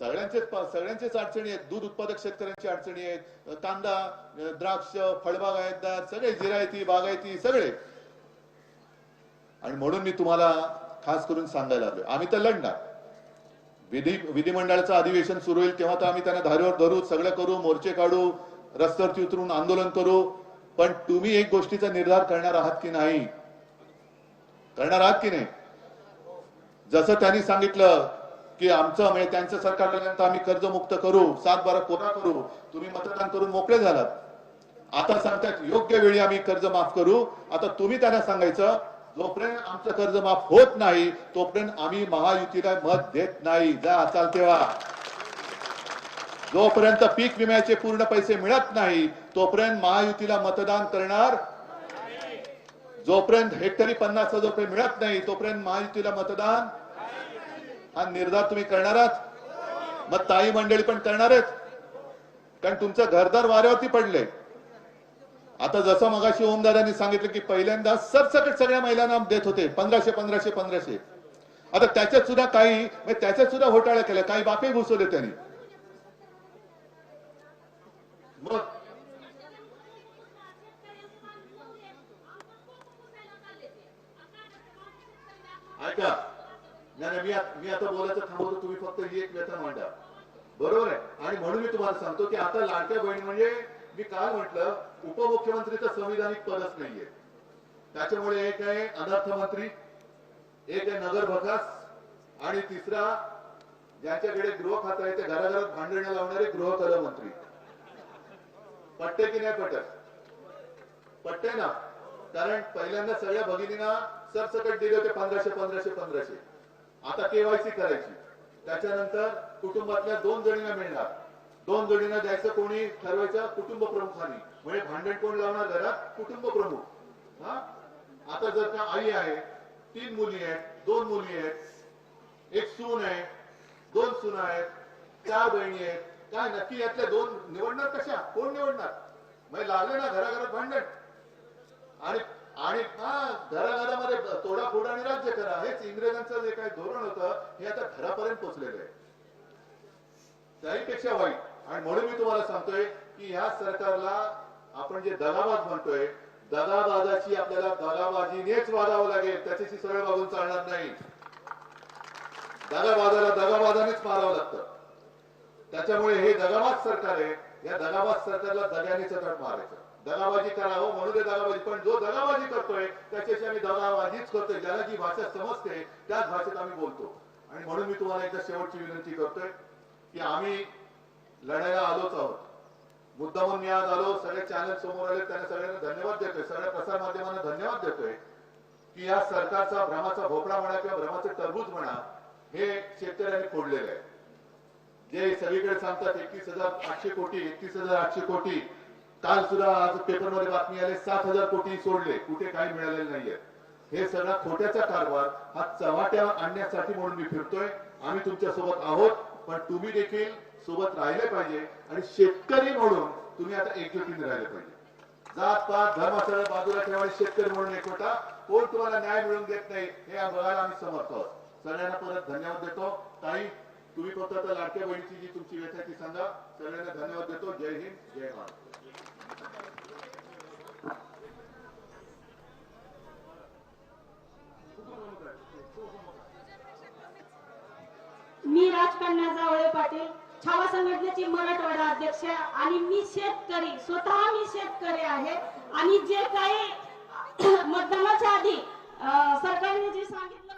सगळ्यांचेच अडचणी आहेत. दूध उत्पादक शेतकऱ्यांची अडचणी आहेत, कांदा, द्राक्ष, फळबागायतदार सगळे, जिरायती, बागायती सगळे. आणि म्हणून मी तुम्हाला खास करून सांगायला आलोय, आम्ही तर लढणार. विधिमंडळाचं अधिवेशन सुरू होईल तेव्हा तर आम्ही त्यांना धारेवर धरू, सगळं करू, मोर्चे काढू, रस्त्यावरती उतरून आंदोलन करू. पण तुम्ही एक गोष्टीचा निर्धार करणार आहात की नाही? करणार आहात की नाही? जसं त्यांनी सांगितलं की आमचं म्हणजे त्यांचं सरकार आल्यानंतर आम्ही कर्जमुक्त करू, 7-12 कोरा करू, तुम्ही मतदान करून मोकळे झालात. आता सांगतात योग्य वेळी आम्ही कर्ज माफ करू. आता तुम्ही त्यांना सांगायचं जोपर्यंत आमचं कर्ज माफ होत नाही तोपर्यंत आम्ही महायुतीला मत देत नाही. जा असाल तेव्हा. जोपर्यंत पीक विम्याचे पूर्ण पैसे मिळत नाही तोपर्यंत महायुतीला मतदान करणार. जोपर्यंत हेक्टरी 50,000 रुपये मिळत नाही तोपर्यंत महायुतीला मतदान. हा निर्धार तुम्ही करणार आहात? मग ताई मंडळी पण करणार आहेत, कारण तुमचं घरदार वाऱ्यावरती पडले. आता जसं मगाशी ओमदादांनी सांगितलं की पहिल्यांदा सरसकट सगळ्या महिलांना देत होते 1500. आता त्याच्यात सुद्धा काही त्याच्यात सुद्धा घोटाळा केला, काही बापे घुसवले त्यांनी. मग ऐका, नाही मी आता बोलायचं थांबवतो, तुम्ही फक्त ही एक व्यथा मांडा. बरोबर आहे. आणि म्हणून मी तुम्हाला सांगतो की आता लाडक्या बहिणी म्हणजे मी काल म्हटलं उपमुख्यमंत्रीचं संविधानिक पदच नाहीये. त्याच्यामुळे एक आहे अनर्थ मंत्री, एक आहे नगर विकास, आणि तिसरा ज्यांच्याकडे गृह खातं आहे ते घराघरात भांडण लावणारे गृहकला मंत्री. पट्टे की नाही पटत? पट्टे ना. कारण पहिल्यांदा सगळ्या भगिनींना सरसकट दिले होते 1500. आता केवायसी करायची. त्याच्यानंतर कुटुंबातल्या 2 जणींना मिळणार. 2 जणींना द्यायचं कोणी ठरवायचं? कुटुंब प्रमुखांनी. म्हणजे भांडण कोण लावणार घरात? कुटुंब प्रमुख. हा. आता जर का आई आहे, 3 मुली आहेत, 2 मुली आहेत, 1 सून आहे, 2 सुना आहेत, 4 बहिणी आहेत, काय नक्की यातल्या 2 निवडणार कशा? कोण निवडणार? म्हणजे लागले ना घराघरात भांडण. आणि घराघरामध्ये तोडाफोड आणि राज्य करा, हेच इंग्रजांचं जे काही धोरण होतं हे आता घरापर्यंत पोहोचलेलं आहे. त्याहीपेक्षा वाईट. आणि म्हणून मी तुम्हाला सांगतोय की ह्या सरकारला आपण जे दगाबाज म्हणतोय, दगाबाजाची आपल्याला दगाबाजीनेच वागावं लागेल. त्याच्याशी सरळ वागून चालणार नाही. दगाबाजाला दगाबाजानेच मारावं लागतं. त्याच्यामुळे हे दगाबाज सरकार आहे, या दगाबाज सरकारला दग्याने चटक मारायचं. दगाबाजी करावं म्हणून ते दगाबाजी, पण जो दगाबाजी करतोय त्याच्याशी आम्ही दगाबाजीच करतोय. ज्याला जी भाषा समजते त्याच भाषेत आम्ही बोलतो. आणि म्हणून मी तुम्हाला एकदा शेवटची विनंती करतोय की आम्ही लढायला आलोच आहोत. मुद्दामून मी आज आलो, सगळे चॅनल समोर आले, त्यांना सगळ्यांना धन्यवाद देतोय, सगळ्या प्रसार माध्यमांना धन्यवाद देतोय की या सरकारचा भ्रमाचा भोपळा म्हणा किंवा भ्रमाचे टरबूज म्हणा हे शेतकऱ्यांनी फोडलेलं आहे. जे सगळीकडे सांगतात 31,800 कोटी, 31,800 कोटी. काल सुद्धा आज पेपरमध्ये बातमी आली 7,000 कोटी सोडले, कुठे काही मिळालेले नाहीये. हे सगळा खोट्याचा कारभार हा चव्हाट्या आणण्यासाठी म्हणून मी फिरतोय. आम्ही तुमच्या सोबत आहोत, पण तुम्ही देखील सोबत राहिले पाहिजे. आणि शेतकरी म्हणून तुम्ही आता एकजुटीने राहिले पाहिजे. जात पात धर्म सगळं बाजूला ठेवा, शेतकरी म्हणून एकवटा. कोण तुम्हाला न्याय मिळवून देत नाही हे बघायला आम्ही समर्थ आहोत. सगळ्यांना परत धन्यवाद देतो. ताई तुम्ही फक्त आता लाडक्या बहिणीची जी तुमची व्यथा ती सांगा. सगळ्यांना धन्यवाद देतो. जय हिंद, जय महाराष्ट्र. मी राजकन्या जावळे पाटील, छावा संघटनेची मराठवाडा अध्यक्ष, आणि मी शेतकरी, स्वतः मी शेतकरी आहे. आणि जे काही मतदानाच्या आधी सरकारने जे सांगितलं